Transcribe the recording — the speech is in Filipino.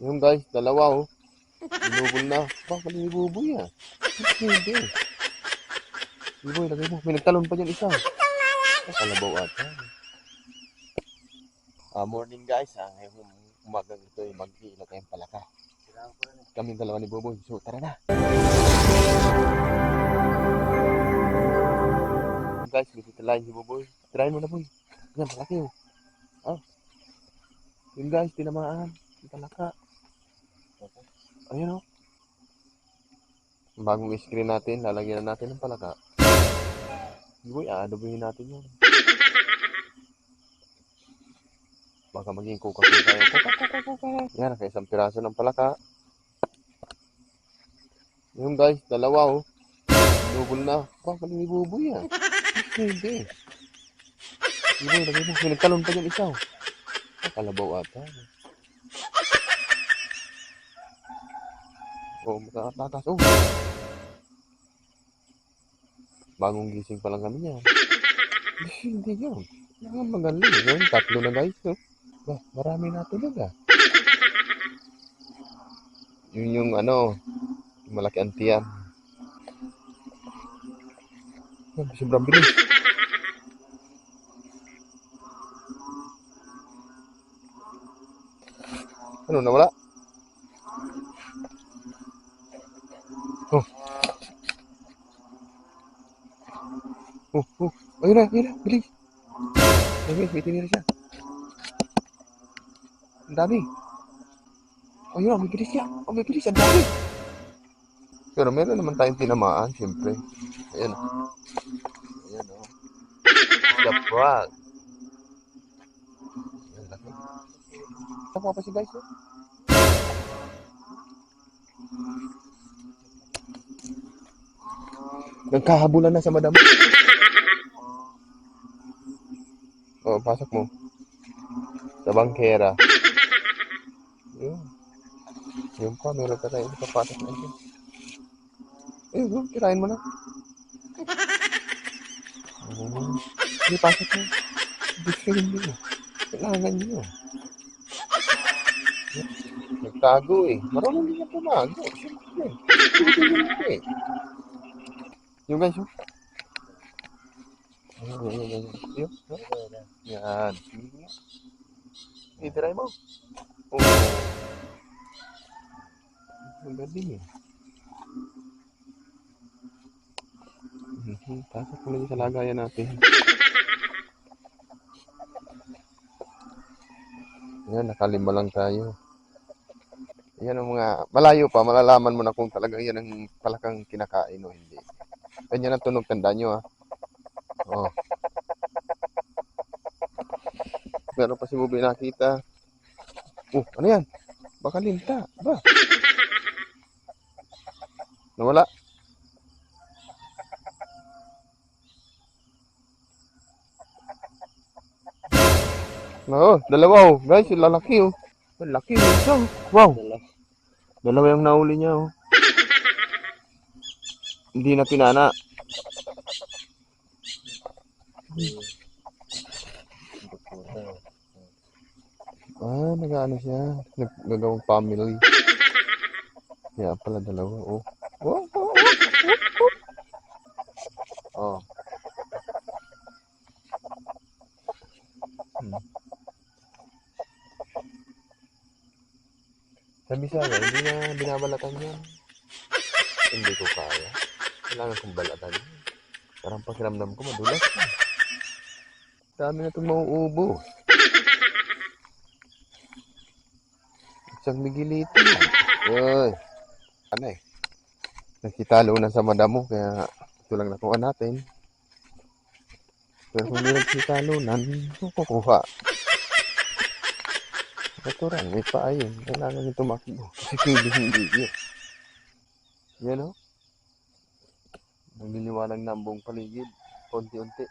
Yung guys, dalawa oh. Binubol na. Baka ni Buboy ah. Hindi. Buboy, lagay mo. May nagtalon pa dyan isa. Kalabaw ata. Morning guys. Ngayong umagang ito ay mag-iilot tayong palaka. Kaming dalawa ni Buboy. So tara na. Guys, bisita lang si Buboy. Try mo na boy. Yan, palaki oh. Ah. Yun guys, tinamaan. Yung palaka. Ayun oh. Bagong screen natin, lalagyan na natin ng palaka. Buboy, aadobuhin natin yun. Baka maging Coca-Cola tayo. Coca-Cola. Yan, kaya isang piraso ng palaka. Yung guys, dalawa oh. Binubol na. Baka ni Buboy ah. Hindi. Buboy, lagay mo. May nagtalon pa dyan isa oh. Kalabaw ata. Oh, makakatakas. Oh. Bagong gising pa lang kami niya. Hindi yun. Magaling. Yun, tatlo na guys. Oh. Bah, marami na tulog ah. Yun yung ano, yung malaki antiyan. Sobrang bilis. Ano, nawala? Oh. Ayun na, bilis. Ayun, may tinira siya. Ang dami. Ayun, may bilis siya. Oh, may bilis, ang dami. Pero meron naman tayong tinamaan, siyempre. Ayan. Ayan, oh. The frog. Ayan, laki. Nakuha pa si guys, oh. Nagkahabulan na sa madam. Oh, pasok mo. Sa bangkera. Yun. Yun pa, meron pa tayo. Papasok na ito. Ayun, kirain mo na. Hindi, pasok mo. Hindi mo. Kailangan nyo. Nagtago eh. Marunong din niya tumago. Siyempre. Siyempre. Yung guys, oh. Yan. Titry mo. Oh. Ang galing eh. Pasok mo lang sa lagayan natin. Yan, nakalima lang tayo. Yan ang mga, malayo pa, malalaman mo na kung talagang yan ang palakang kinakain o hindi. Ganyan ang tunog, tandaan nyo ah. Oh. Meron pa si Buboy nakita. Ano yan? Baka linta. Ba? Nawala. Oo, dalawa oh. Guys, yung lalaki oh. Laki oh. Isa oh. Wow. Dalawa yung nauli niya oh. Hindi na pinana. Nag-ano siya. Nagagawang family. Kaya pala dalawa oh. Oh. Sabi sa akin, hindi na binabalatan yan. Hindi ko kaya. Kailangan kong balatan yan. Parang pakiramdam ko madulas na. Dami na itong mauubo. Isang migilito yan. Uy. Ano eh. Nagkitalo na sa madamo, kaya ito lang nakuha natin. Pero kung hindi nagkitalo na, kukuha. Ito lang, may paa yun. Kailangan nito makbo. Kasi hindi yun. Yan o. Nagliliwanag na ang buong paligid. Unti-unti.